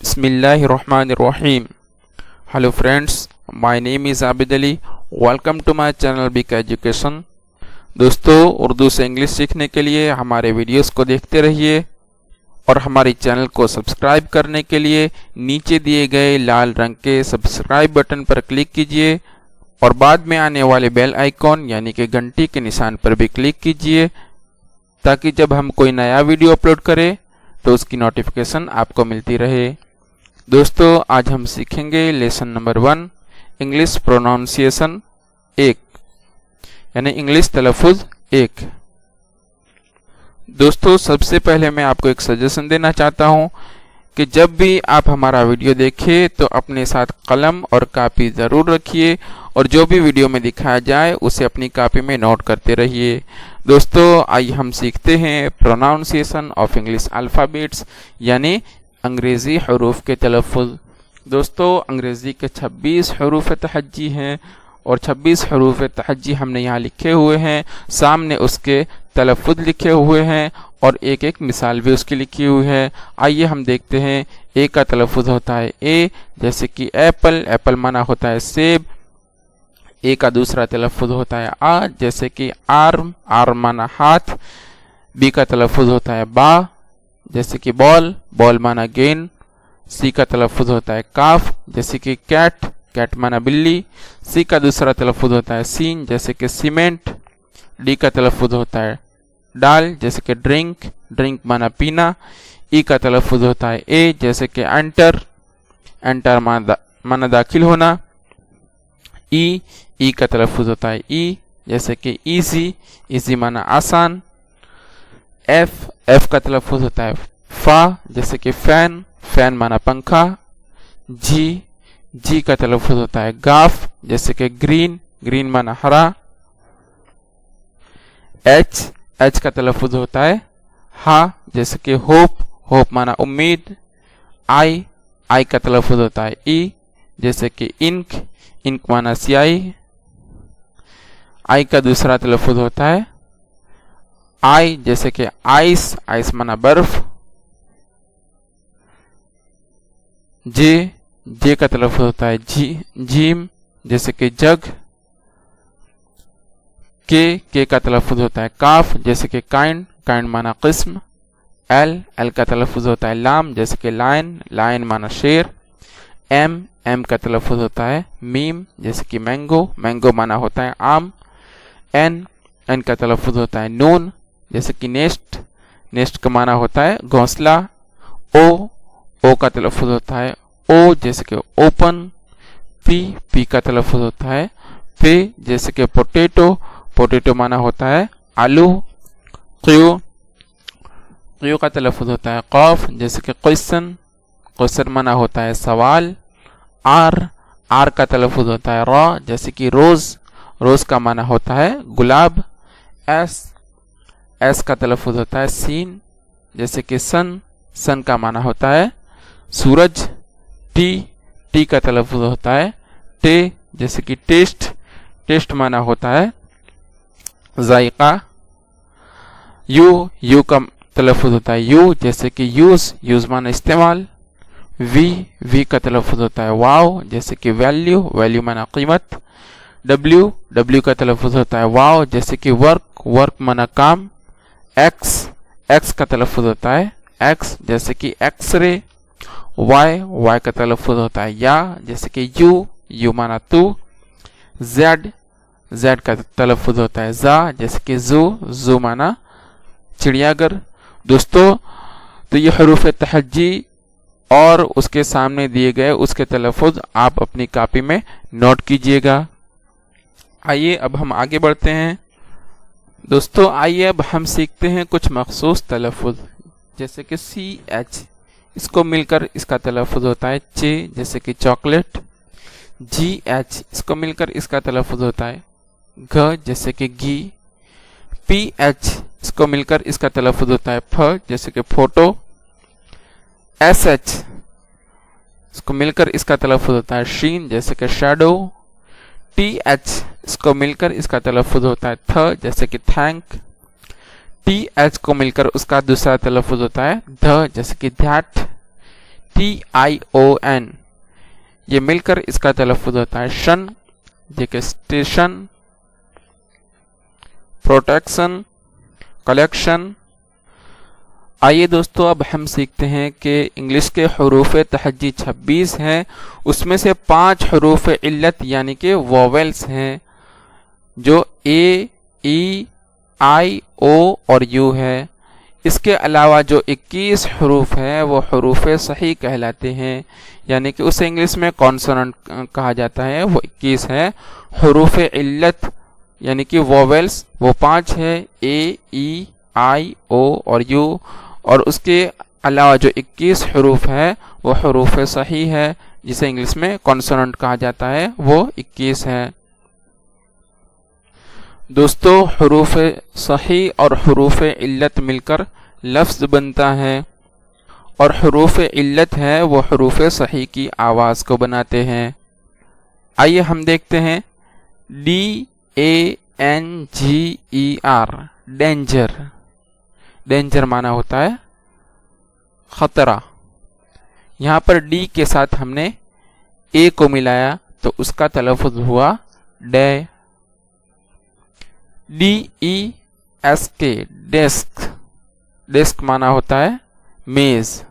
Bismillahirrahmanirrahim. Hello friends, my name is Abid Ali. Welcome to my channel Big Education. दोस्तों, उर्दू से English सीखने के लिए हमारे वीडियोस को देखते रहिए और हमारे चैनल को सब्सक्राइब करने के लिए नीचे दिए गए लाल रंग के सब्सक्राइब बटन पर क्लिक कीजिए और बाद में आने वाले बेल आइकॉन यानी कि घंटी के निशान पर भी क्लिक कीजिए ताकि जब हम कोई नया वीडियो अपलोड करें तो उसकी नोटिफिकेशन आपको मिलती रहे। दोस्तों, आज हम सीखेंगे लेसन नंबर 1 इंग्लिश प्रोनाउंसिएशन 1 यानी इंग्लिश तलफ़ुज़ 1। दोस्तों, सबसे पहले मैं आपको एक सजेशन देना चाहता हूं कि जब भी आप हमारा वीडियो देखें तो अपने साथ कलम और कापी ज़रूर रखिए और जो भी वीडियो में दिखाया जाए उसे अपनी कापी में नोट करते रहिए। दोस्तों, आइए हम सीखते हैं प्रोनाउंसिएशन ऑफ इंग्लिश अल्फ़ाबेट्स यानी अंग्रेज़ी हरूफ के तलफ़ुज़। दोस्तों, अंग्रेज़ी के 26 हरूफ तहज्जी हैं और 26 हरूफ तहज्जी हमने यहाँ लिखे हुए हैं, सामने उसके तलफ़ुज़ लिखे हुए हैं और एक एक मिसाल भी उसकी लिखी हुई है। आइए हम देखते हैं। ए का तलफ़ुज़ होता है ए, जैसे कि एप्पल, एप्पल माना होता है सेब। ए का दूसरा तलफ़ुज़ होता है आ, जैसे कि आर्म, आर्म माना हाथ। बी का तलफ़ुज़ होता है बा, जैसे कि बॉल, बॉल माना गेंद। सी का तलफ़ुज़ होता है काफ, जैसे कि कैट, कैट माना बिल्ली। सी का दूसरा तलफ़ुज़ होता है सीन, जैसे कि सीमेंट। डी का तलफ़ुज़ होता है डाल, जैसे कि ड्रिंक, ड्रिंक माना पीना। ई का तलफ़ुज़ होता है ए, जैसे कि एंटर, एंटर माना दाखिल होना। ई का तलफ़ुज़ होता है ई, जैसे कि ईजी, ईजी माना आसान। एफ का तलफ़ुज़ होता है फा, जैसे कि फैन, फैन माना पंखा। जी का तलफ़ुज़ होता है गाफ, जैसे कि ग्रीन, ग्रीन माना हरा। एच का तलफ़ुज़ होता है हा, जैसे कि होप, होप माना उम्मीद। आई का तलफ़ुज़ होता है ई, जैसे कि इंक, इंक माना स्याही। आई का दूसरा तलफ़ुज़ होता है आई, जैसे कि आइस, आइस माना बर्फ। जे का तलफ़ुज़ होता है जीम, जैसे कि जग। के का तलफ़ुज़ होता है काफ, जैसे कि काइंड, काइंड माना किस्म। एल का तलफ़ुज़ होता है लाम, जैसे कि लायन, लायन माना शेर। एम का तलफ़ुज़ होता है मीम, जैसे कि मैंगो, मैंगो माना होता है आम। एन का तलफ़ुज़ होता है नून, जैसे कि नेस्ट, नेस्ट का माना होता है घोंसला। ओ का तलफ़ुज़ होता है ओ, जैसे कि ओपन। पी का तलफ़ुज़ होता है पे, जैसे कि पोटैटो, पोटैटो माना होता है आलू। क्यू का तलफ़ुज़ होता है कॉफ, जैसे कि क्वेश्चन, क्वेश्चन माना होता है सवाल। आर का तलफ़ुज़ होता है रॉ, जैसे कि रोज, रोज का माना होता है गुलाब। एस का तलफ़ुज़ होता है सीन, जैसे कि सन, सन का माना होता है सूरज। टी का तलफ़ुज़ होता है टे, जैसे कि टेस्ट, टेस्ट माना होता है जायका। यू का तलफ़ुज़ होता है यू, जैसे कि यूज, यूज माना इस्तेमाल। वी का तलफ़ुज़ होता है वाव, जैसे कि वैल्यू, वैल्यू माना कीमत। डब्ल्यू का तलफ़ुज़ होता है वाव, जैसे कि वर्क, वर्क माना काम। एक्स का तलफ़ुज़ होता है एक्स, जैसे कि एक्सरे। वाई का तलफ़ुज़ होता है या, जैसे कि यू माना तू। जेड का तलफ़ुज़ होता है जा, जैसे कि जू माना चिड़ियाघर। दोस्तों, तो ये हरूफ तहज्जी और उसके सामने दिए गए उसके तलफ़ुज़ आप अपनी कॉपी में नोट कीजिएगा। आइए अब हम आगे बढ़ते हैं। दोस्तों, आइए अब हम सीखते हैं कुछ मखसूस तलफ़ुज़, जैसे कि CH, इसको मिलकर इसका तलफ़ुज़ होता है चे, जैसे कि चॉकलेट। GH, इसको मिलकर इसका तलफ़ुज़ होता है घ, जैसे कि घी। PH, इसको मिलकर इसका तलफ़ुज़ होता है फ, जैसे कि फोटो। SH, इसको मिलकर इसका तलफ़ुज़ होता है शीन, जैसे कि शैडो। TH, इसको मिलकर इसका तलफ़ुज़ होता है थ, जैसे कि थैंक। TH को मिलकर उसका दूसरा तलफ़ुज़ होता है ध, जैसे कि दैट। TION, یہ مل کر اس کا تلفظ ہوتا ہے شن، جیسے اسٹیشن، پروٹیکشن، کلیکشن۔ آئیے دوستو اب ہم سیکھتے ہیں کہ انگلش کے حروف تہجی 26 ہیں، اس میں سے 5 حروف علت یعنی کہ وویلز ہیں جو A, E, I, O اور U ہے۔ اس کے علاوہ جو 21 حروف ہیں وہ حروف صحیح کہلاتے ہیں، یعنی کہ اسے انگلش میں کانسوننٹ کہا جاتا ہے، وہ 21 ہے۔ حروف علت یعنی کہ وویلز وہ 5 ہے، A, E, I, O اور U، اور اس کے علاوہ جو 21 حروف ہے وہ حروف صحیح ہے، جسے انگلش میں کانسوننٹ کہا جاتا ہے، وہ 21 ہے۔ دوستو حروف صحیح اور حروف علت مل کر لفظ بنتا ہے، اور حروف علت ہے وہ حروف صحیح کی آواز کو بناتے ہیں۔ آئیے ہم دیکھتے ہیں DANGER، ڈینجر۔ ڈینجر معنی ہوتا ہے خطرہ۔ یہاں پر ڈی کے ساتھ ہم نے اے کو ملایا تو اس کا تلفظ ہوا ڈے۔ DESK، desk. ڈیسک معنی ہوتا ہے میز۔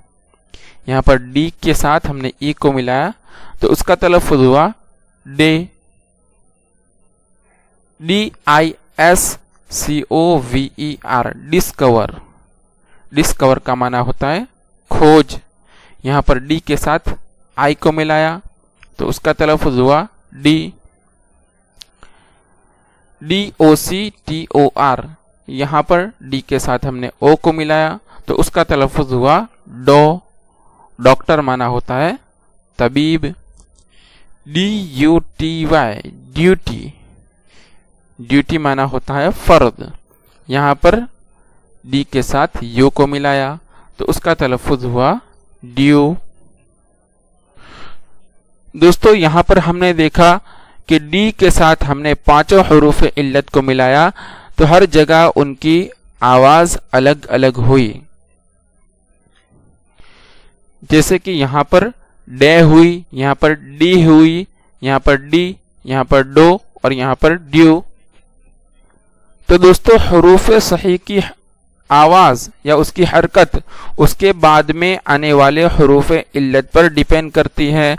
یہاں پر ڈی کے ساتھ ہم نے ای کو ملایا تو اس کا تلفظ ہوا ڈے۔ DISCOVER، discover. ڈسکور کا معنی ہوتا ہے کھوج۔ یہاں پر ڈی کے ساتھ آئی کو ملایا تو اس کا تلفظ ہوا ڈی۔ DOCTOR، یہاں پر ڈی کے ساتھ ہم نے او کو ملایا تو اس کا تلفظ ہوا ڈو۔ ڈاکٹر معنی ہوتا ہے طبیب۔ DUTY، duty. ڈیوٹی معنی ہوتا ہے فرد۔ یہاں پر ڈی کے ساتھ یو کو ملایا تو اس کا تلفظ ہوا ڈیو۔ دوستو یہاں پر ہم نے دیکھا کہ ڈی کے ساتھ ہم نے 5 حروف علت کو ملایا تو ہر جگہ ان کی آواز الگ الگ ہوئی، جیسے کہ یہاں پر ڈے ہوئی، یہاں پر ڈی ہوئی، یہاں پر ڈی، یہاں پر ڈو اور یہاں پر ڈیو۔ تو دوستو حروف صحیح کی آواز یا اس کی حرکت اس کے بعد میں آنے والے حروف علت پر ڈیپینڈ کرتی ہے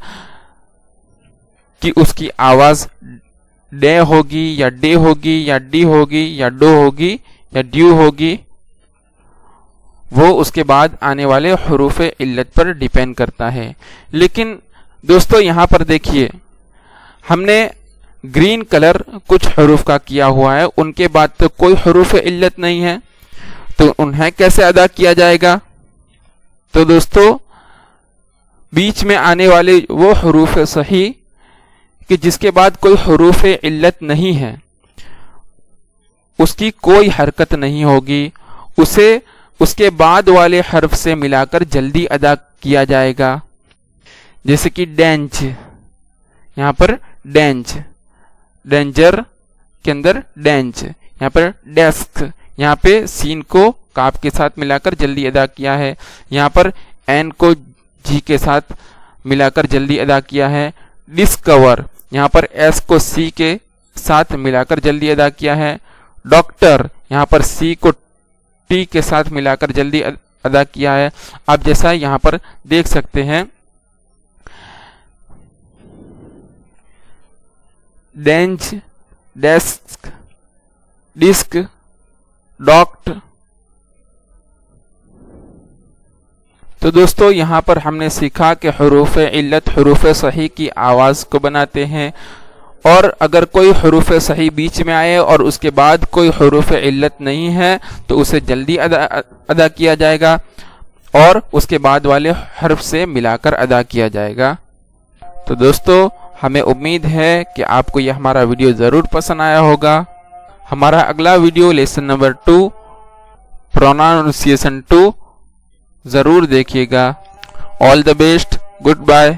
کہ اس کی آواز ڈے ہوگی یا ڈے ہوگی یا ڈی ہوگی یا ڈو ہوگی یا ڈیو ہوگی، وہ اس کے بعد آنے والے حروف علت پر ڈیپینڈ کرتا ہے۔ لیکن دوستو یہاں پر دیکھیے ہم نے گرین کلر کچھ حروف کا کیا ہوا ہے، ان کے بعد تو کوئی حروف علت نہیں ہے، تو انہیں کیسے ادا کیا جائے گا؟ تو دوستو بیچ میں آنے والے وہ حروف صحیح کہ جس کے بعد کوئی حروف علت نہیں ہے، اس کی کوئی حرکت نہیں ہوگی، اسے اس کے بعد والے حرف سے ملا کر جلدی ادا کیا جائے گا، جیسے کہ ڈینج، یہاں پر ڈینج، ڈینجر کے اندر ڈینج، یہاں پر ڈیسک، یہاں پہ سین کو کاف کے ساتھ ملا کر جلدی ادا کیا ہے، یہاں پر این کو جی کے ساتھ ملا کر جلدی ادا کیا ہے۔ ڈسکور، یہاں پر ایس کو سی کے ساتھ ملا کر جلدی ادا کیا ہے۔ ڈاکٹر، یہاں پر سی کو ٹی کے ساتھ ملا کر جلدی ادا کیا ہے۔ آپ جیسا یہاں پر دیکھ سکتے ہیں ڈینج، ڈیسک، ڈسک، ڈاکٹ۔ تو دوستو یہاں پر ہم نے سیکھا کہ حروف علت حروف صحیح کی آواز کو بناتے ہیں، اور اگر کوئی حروف صحیح بیچ میں آئے اور اس کے بعد کوئی حروف علت نہیں ہے تو اسے جلدی ادا کیا جائے گا اور اس کے بعد والے حرف سے ملا کر ادا کیا جائے گا۔ تو دوستو ہمیں امید ہے کہ آپ کو یہ ہمارا ویڈیو ضرور پسند آیا ہوگا۔ ہمارا اگلا ویڈیو لیسن نمبر 2 پروناؤنسیشن 2 ضرور دیکھیے گا۔ آل دا بیسٹ، گڈ بائے۔